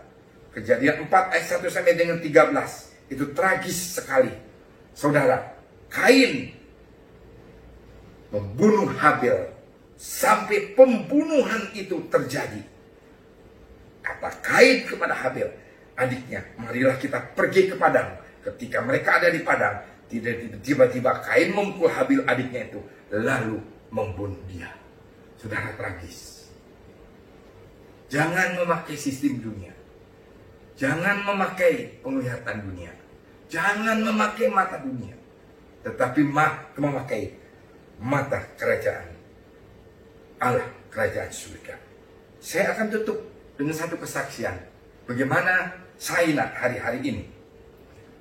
Kejadian 4 ayat 1 sampai dengan 13. Itu tragis sekali. Saudara, Kain membunuh Habil. Sampai pembunuhan itu terjadi. Kata Kain kepada Habil, adiknya, marilah kita pergi ke padang. Ketika mereka ada di padang, tiba-tiba Kain memukul Habil adiknya itu, lalu membunuh dia. Saudara, tragis. Jangan memakai sistem dunia. Jangan memakai penglihatan dunia. Jangan memakai mata dunia. Tetapi memakai mata kerajaan Allah, kerajaan surga. Saya akan tutup dengan satu kesaksian. Bagaimana China hari-hari ini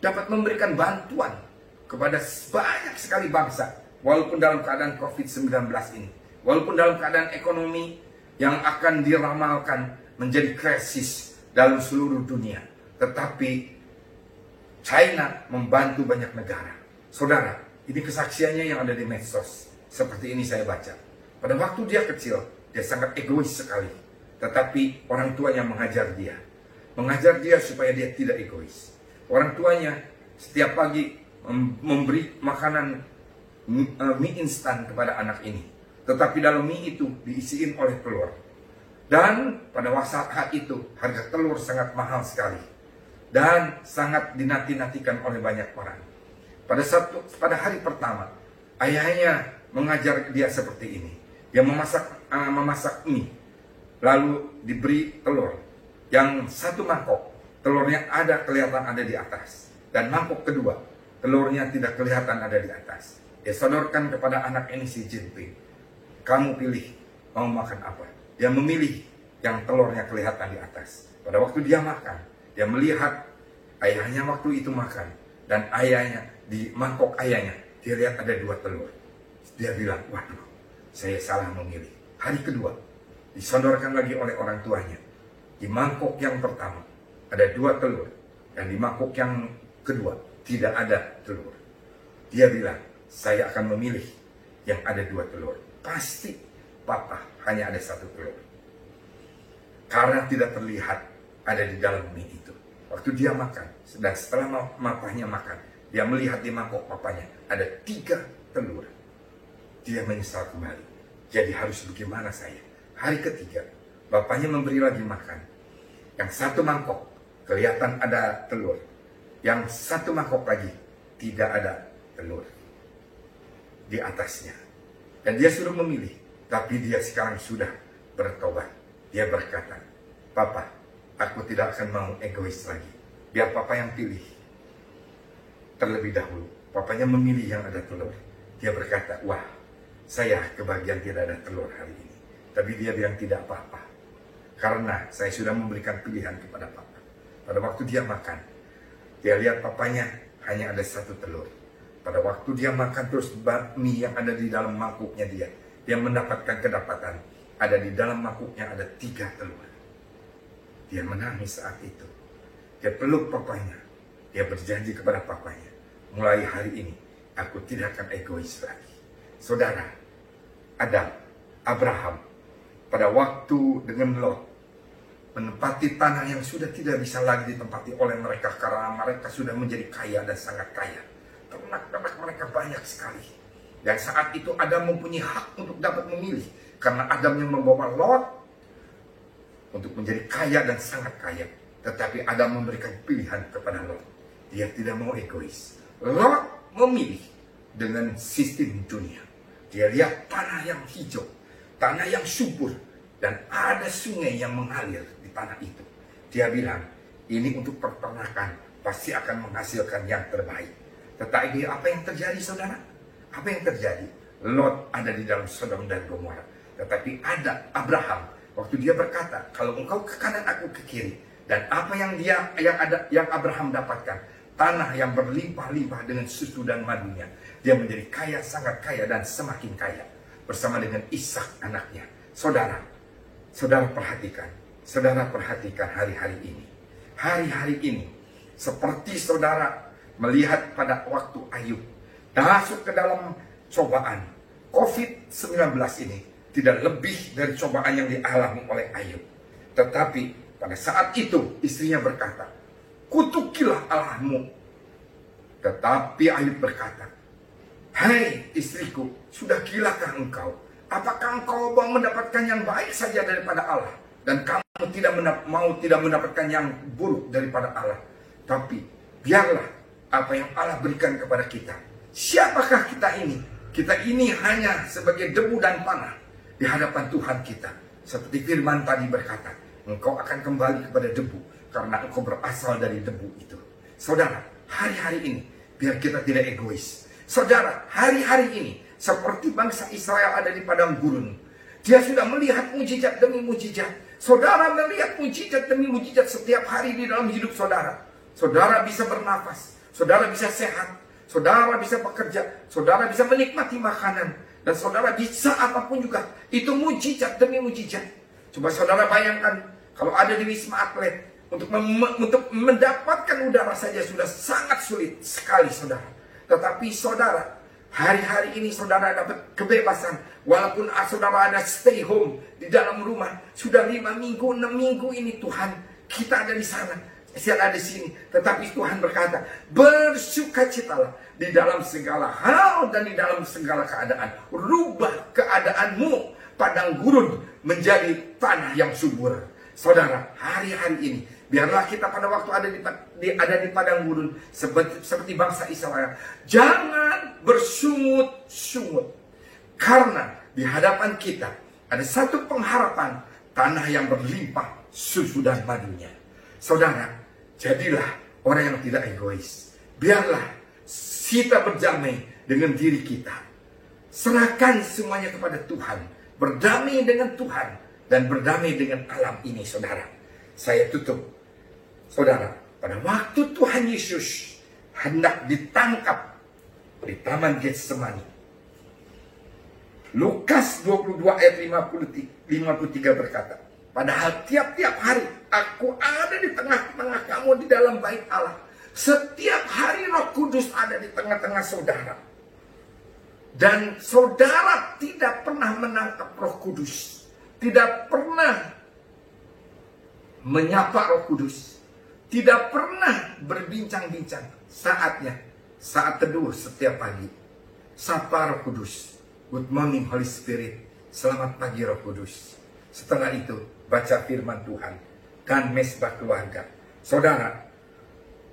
dapat memberikan bantuan kepada banyak sekali bangsa. Walaupun dalam keadaan COVID-19 ini. Walaupun dalam keadaan ekonomi yang akan diramalkan menjadi krisis dalam seluruh dunia. Tetapi China membantu banyak negara. Saudara, ini kesaksiannya yang ada di medsos. Seperti ini saya baca. Pada waktu dia kecil, dia sangat egois sekali. Tetapi orang tuanya mengajar dia. Mengajar dia supaya dia tidak egois. Orang tuanya setiap pagi memberi makanan mie instan kepada anak ini. Tetapi dalam mie itu diisiin oleh telur. Dan pada saat itu harga telur sangat mahal sekali. Dan sangat dinanti-nantikan oleh banyak orang. Pada hari pertama, ayahnya mengajar dia seperti ini. Dia memasak mie. Lalu diberi telur. Yang satu mangkok, telurnya kelihatan ada di atas. Dan mangkok kedua, telurnya tidak kelihatan ada di atas. Dia sodorkan kepada anak ini Xi Jinping. Kamu pilih, mau makan apa? Dia memilih yang telurnya kelihatan di atas. Pada waktu dia makan, dia melihat ayahnya waktu itu makan. Dan ayahnya, di mangkok ayahnya, dia lihat ada 2 telur. Dia bilang, waduh, saya salah memilih. Hari kedua, disodorkan lagi oleh orang tuanya. Di mangkok yang pertama ada 2 telur, dan di mangkok yang kedua tidak ada telur. Dia bilang, saya akan memilih yang ada 2 telur. Pasti papa hanya ada 1 telur. Karena tidak terlihat ada di dalam mie itu. Waktu dia makan, dan setelah papanya makan, dia melihat di mangkok papanya ada 3 telur. Dia menyesal kembali. Jadi harus bagaimana saya? Hari ketiga, bapaknya memberi lagi makan. Yang 1 mangkok kelihatan ada telur. Yang 1 mangkok lagi tidak ada telur di atasnya. Dan dia suruh memilih. Tapi dia sekarang sudah bertobat. Dia berkata, Papa, aku tidak akan mau egois lagi. Biar papa yang pilih. Terlebih dahulu, papanya memilih yang ada telur. Dia berkata, wah, saya kebagian tidak ada telur hari ini. Tapi dia bilang tidak apa-apa. Karena saya sudah memberikan pilihan kepada papa. Pada waktu dia makan, dia lihat papanya hanya ada 1 telur. Pada waktu dia makan terus mie yang ada di dalam mangkuknya dia mendapatkan kedapatan. Ada di dalam mangkuknya ada 3 telur. Dia menangis saat itu. Dia peluk papanya. Dia berjanji kepada papanya, mulai hari ini aku tidak akan egois lagi. Saudara, Adam, Abraham, pada waktu dengan Lot, menempati tanah yang sudah tidak bisa lagi ditempati oleh mereka karena mereka sudah menjadi kaya dan sangat kaya. Ternak-ternak mereka banyak sekali. Dan saat itu Adam mempunyai hak untuk dapat memilih. Karena Adam yang membawa Lot untuk menjadi kaya dan sangat kaya. Tetapi Adam memberikan pilihan kepada Lot. Dia tidak mau egois. Lot memilih dengan sistem dunia. Dia lihat tanah yang hijau, tanah yang subur, dan ada sungai yang mengalir di tanah itu. Dia bilang, ini untuk peternakan pasti akan menghasilkan yang terbaik. Tetapi apa yang terjadi, saudara? Apa yang terjadi? Lot ada di dalam Sodom dan Gomora. Tetapi ada Abraham, waktu dia berkata, kalau engkau ke kanan aku ke kiri. Dan apa yang Abraham dapatkan, tanah yang berlimpah-limpah dengan susu dan madunya. Dia menjadi kaya, sangat kaya dan semakin kaya bersama dengan Ishak anaknya. Saudara perhatikan hari-hari ini. Hari-hari ini seperti saudara melihat pada waktu Ayub masuk ke dalam cobaan COVID-19 ini, tidak lebih dari cobaan yang dialami oleh Ayub. Tetapi pada saat itu istrinya berkata, kutukilah Allahmu. Tetapi Ayub berkata, hai istriku, sudah gilakah engkau? Apakah engkau mau mendapatkan yang baik saja daripada Allah? Dan kamu tidak mendapatkan yang buruk daripada Allah. Tapi biarlah apa yang Allah berikan kepada kita. Siapakah kita ini? Kita ini hanya sebagai debu dan panah di hadapan Tuhan kita. Seperti firman tadi berkata, engkau akan kembali kepada debu karena engkau berasal dari debu itu. Saudara, hari-hari ini biar kita tidak egois. Saudara, hari-hari ini seperti bangsa Israel ada di padang gurun. Dia sudah melihat mujizat demi mujizat. Saudara melihat mujizat demi mujizat setiap hari di dalam hidup saudara. Saudara bisa bernafas, saudara bisa sehat, saudara bisa bekerja, saudara bisa menikmati makanan, dan saudara bisa apapun juga. Itu mujizat demi mujizat. Coba saudara bayangkan kalau ada di Wisma Atlet, untuk mendapatkan udara saja sudah sangat sulit sekali, saudara. Tetapi saudara, hari-hari ini saudara dapat kebebasan. Walaupun saudara ada stay home di dalam rumah, sudah 5 minggu, 6 minggu ini Tuhan, kita ada di sana, saya ada di sini. Tetapi Tuhan berkata, bersukacitalah di dalam segala hal dan di dalam segala keadaan. Rubah keadaanmu, padang gurun menjadi tanah yang subur. Saudara, hari-hari ini biarlah kita pada waktu ada di padang gurun seperti bangsa Israel, jangan bersungut-sungut, karena di hadapan kita ada satu pengharapan, tanah yang berlimpah susu dan madunya. Saudara, jadilah orang yang tidak egois. Biarlah kita berdamai dengan diri kita, serahkan semuanya kepada Tuhan, berdamai dengan Tuhan dan berdamai dengan alam ini. Saudara, saya tutup. Saudara, pada waktu Tuhan Yesus hendak ditangkap di Taman Getsemani, Lukas 22 ayat 53 berkata, padahal tiap-tiap hari aku ada di tengah-tengah kamu di dalam bait Allah. Setiap hari Roh Kudus ada di tengah-tengah saudara. Dan saudara tidak pernah menangkap Roh Kudus. Tidak pernah menyapa Roh Kudus. Tidak pernah berbincang-bincang. Saatnya, saat teduh setiap pagi. Sapa Roh Kudus. Good morning Holy Spirit. Selamat pagi Roh Kudus. Setelah itu, baca firman Tuhan dan mesbah keluarga. Saudara,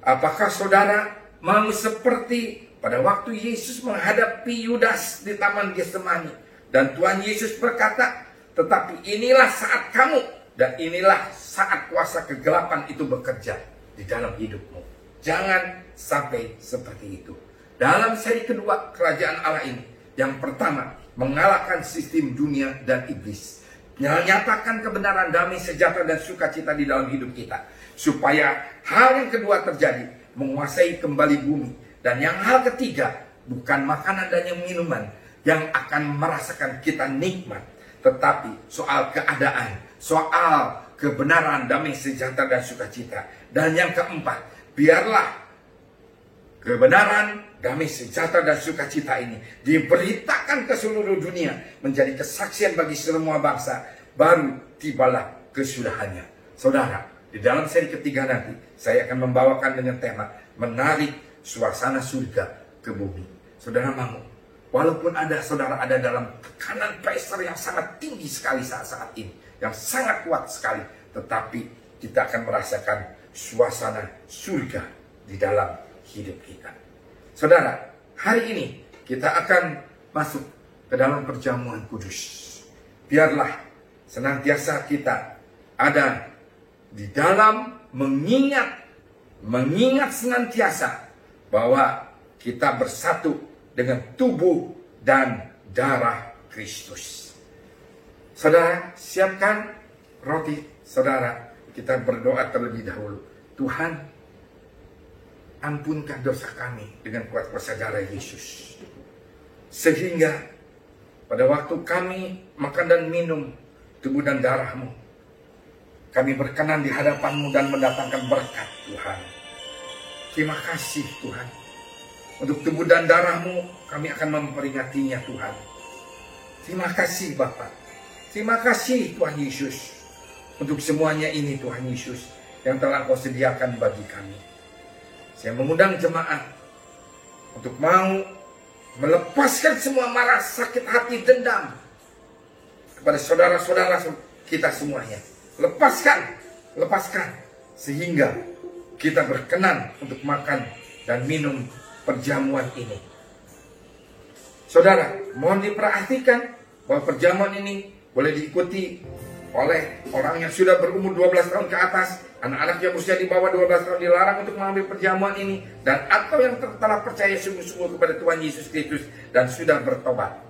apakah saudara mau seperti pada waktu Yesus menghadapi Yudas di Taman Getsemani, dan Tuhan Yesus berkata, tetapi inilah saat kamu dan inilah saat kuasa kegelapan itu bekerja di dalam hidupmu. Jangan sampai seperti itu. Dalam seri kedua kerajaan Allah ini, yang pertama mengalahkan sistem dunia dan iblis, menyatakan kebenaran, damai, sejahtera dan sukacita di dalam hidup kita. Supaya hal yang kedua terjadi, menguasai kembali bumi. Dan yang hal ketiga, bukan makanan dan minuman yang akan merasakan kita nikmat, tetapi soal keadaan, soal kebenaran, damai, sejahtera dan sukacita. Dan yang keempat, biarlah kebenaran, damai, sejahtera dan sukacita ini diberitakan ke seluruh dunia, menjadi kesaksian bagi semua bangsa. Baru tibalah kesudahannya. Saudara, di dalam seri ketiga nanti saya akan membawakan dengan tema menarik suasana surga ke bumi. Saudara mau, walaupun saudara ada dalam tekanan pressure yang sangat tinggi sekali saat ini, yang sangat kuat sekali, tetapi kita akan merasakan suasana surga di dalam hidup kita. Saudara, hari ini kita akan masuk ke dalam perjamuan kudus. Biarlah senantiasa kita ada di dalam mengingat senantiasa bahwa kita bersatu dengan tubuh dan darah Kristus. Saudara, siapkan roti. Saudara, kita berdoa terlebih dahulu. Tuhan, ampunkan dosa kami dengan kuat kuasa darah Yesus. Sehingga pada waktu kami makan dan minum tubuh dan darah-Mu, kami berkenan di hadapan-Mu dan mendatangkan berkat, Tuhan. Terima kasih, Tuhan. Untuk tubuh dan darah-Mu, kami akan memperingatinya, Tuhan. Terima kasih, Bapa. Terima kasih, Tuhan Yesus. Untuk semuanya ini, Tuhan Yesus, yang telah Kau sediakan bagi kami. Saya mengundang jemaat untuk mau melepaskan semua marah, sakit hati, dendam kepada saudara-saudara kita semuanya. Lepaskan, sehingga kita berkenan untuk makan dan minum perjamuan ini. Saudara, mohon diperhatikan bahwa perjamuan ini boleh diikuti oleh orang yang sudah berumur 12 tahun ke atas. Anak-anak yang usia di bawah 12 tahun dilarang untuk mengambil perjamuan ini. Dan atau yang telah percaya sungguh-sungguh kepada Tuhan Yesus Kristus dan sudah bertobat.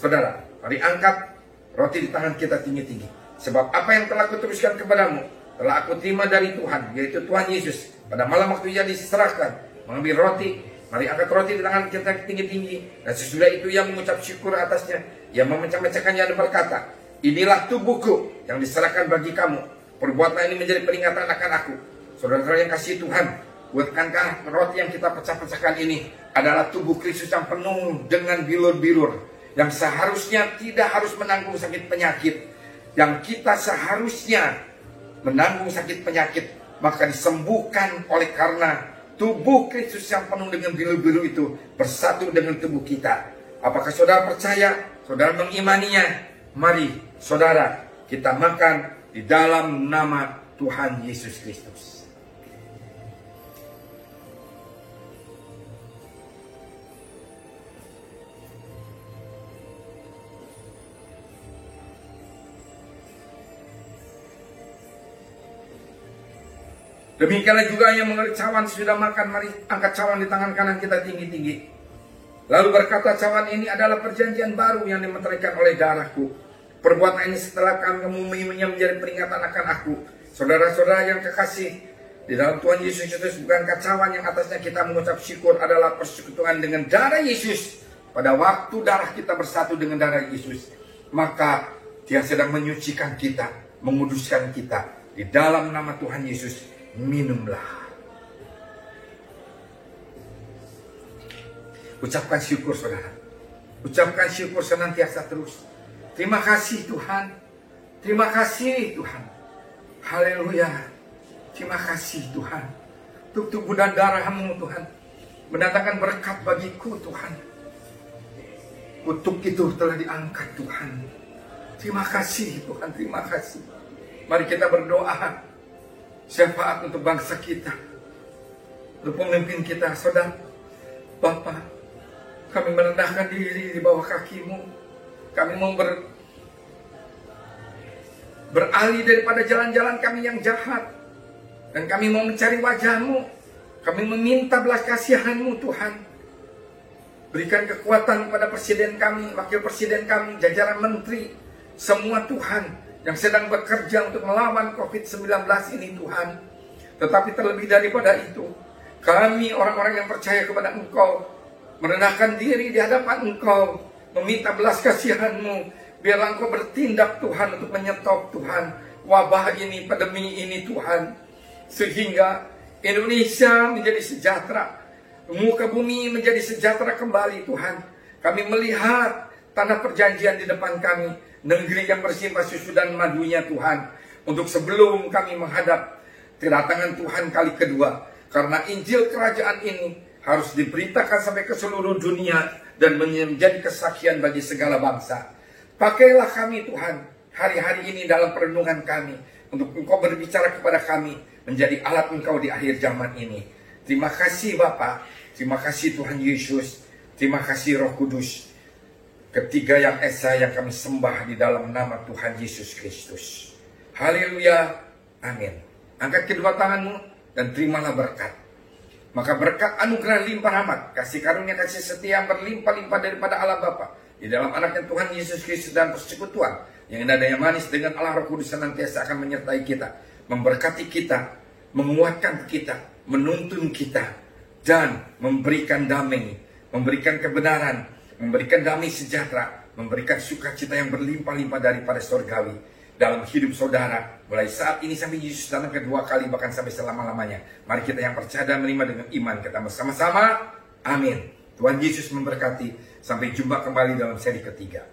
Saudara, mari angkat roti di tangan kita tinggi-tinggi. Sebab apa yang telah kuteruskan kepadamu telah aku terima dari Tuhan, yaitu Tuhan Yesus. Pada malam waktu ia diserahkan, mengambil roti, mari angkat roti di tangan kita tinggi-tinggi. Dan sesudah itu ia mengucap syukur atasnya. Ia memecah-mecahkannya dan berkata, inilah tubuhku yang diserahkan bagi kamu. Perbuatan ini menjadi peringatan akan aku. Saudara-saudara yang kasih Tuhan, bukankah roti yang kita pecah-pecahkan ini adalah tubuh Kristus yang penuh dengan bilur-bilur, yang seharusnya tidak harus menanggung sakit penyakit, yang kita seharusnya menanggung sakit penyakit, maka disembuhkan oleh karena tubuh Kristus yang penuh dengan bilur-bilur itu bersatu dengan tubuh kita. Apakah saudara percaya? Saudara mengimaninya? Mari saudara kita makan di dalam nama Tuhan Yesus Kristus. Demikianlah juga yang mengerik cawan sudah makan, mari angkat cawan di tangan kanan kita tinggi-tinggi. Lalu berkata, cawan ini adalah perjanjian baru yang dimeteraikan oleh darahku. Perbuatan ini setelah kamu meminumnya menjadi peringatan akan aku. Saudara-saudara yang kekasih di dalam Tuhan Yesus Kristus, bukankah cawan yang atasnya kita mengucap syukur adalah persekutuan dengan darah Yesus? Pada waktu darah kita bersatu dengan darah Yesus, maka Dia sedang menyucikan kita, menguduskan kita. Di dalam nama Tuhan Yesus, minumlah. Ucapkan syukur saudara. Ucapkan syukur senantiasa terus. Terima kasih Tuhan. Terima kasih Tuhan. Haleluya. Terima kasih Tuhan. Untuk tubuh dan darah-Mu Tuhan. Mendatangkan berkat bagiku Tuhan. Kutuk itu telah diangkat Tuhan. Terima kasih Tuhan. Terima kasih. Mari kita berdoa. Syafaat untuk bangsa kita. Untuk pemimpin kita. Saudara. Bapak. Kami merendahkan diri di bawah kaki-Mu. Kami mau beralih daripada jalan-jalan kami yang jahat. Dan kami mau mencari wajah-Mu. Kami meminta belas kasihan-Mu Tuhan. Berikan kekuatan kepada presiden kami, wakil presiden kami, jajaran menteri. Semua Tuhan yang sedang bekerja untuk melawan COVID-19 ini Tuhan. Tetapi terlebih daripada itu, kami orang-orang yang percaya kepada Engkau, merendahkan diri di hadapan Engkau, meminta belas kasihan-Mu. Biarlah Engkau bertindak Tuhan untuk menyetop Tuhan wabah ini, pandemi ini Tuhan. Sehingga Indonesia menjadi sejahtera, muka bumi menjadi sejahtera kembali Tuhan. Kami melihat tanah perjanjian di depan kami, negeri yang bersimpah susu dan madunya Tuhan. Untuk sebelum kami menghadap kedatangan Tuhan kali kedua. Karena Injil kerajaan ini harus diberitakan sampai ke seluruh dunia dan menjadi kesaksian bagi segala bangsa. Pakailah kami Tuhan hari-hari ini dalam perenungan kami. Untuk Engkau berbicara kepada kami, menjadi alat Engkau di akhir zaman ini. Terima kasih Bapa, terima kasih Tuhan Yesus, terima kasih Roh Kudus. Ketiga yang esa yang kami sembah di dalam nama Tuhan Yesus Kristus. Haleluya, amin. Angkat kedua tanganmu dan terimalah berkat. Maka berkat anugerah limpah rahmat, kasih karunia, kasih setia yang berlimpah-limpah daripada Allah Bapa, di dalam anaknya Tuhan Yesus Kristus dan persekutuan yang indah dan yang manis dengan Allah Roh Kudus senantiasa akan menyertai kita, memberkati kita, menguatkan kita, menuntun kita, dan memberikan damai, memberikan kebenaran, memberikan damai sejahtera, memberikan sukacita yang berlimpah-limpah daripada surgawi dalam hidup saudara, mulai saat ini sampai Yesus datang kedua kali, bahkan sampai selama-lamanya. Mari kita yang percaya dan menerima dengan iman, kita bersama-sama, amin. Tuhan Yesus memberkati. Sampai jumpa kembali dalam seri ketiga.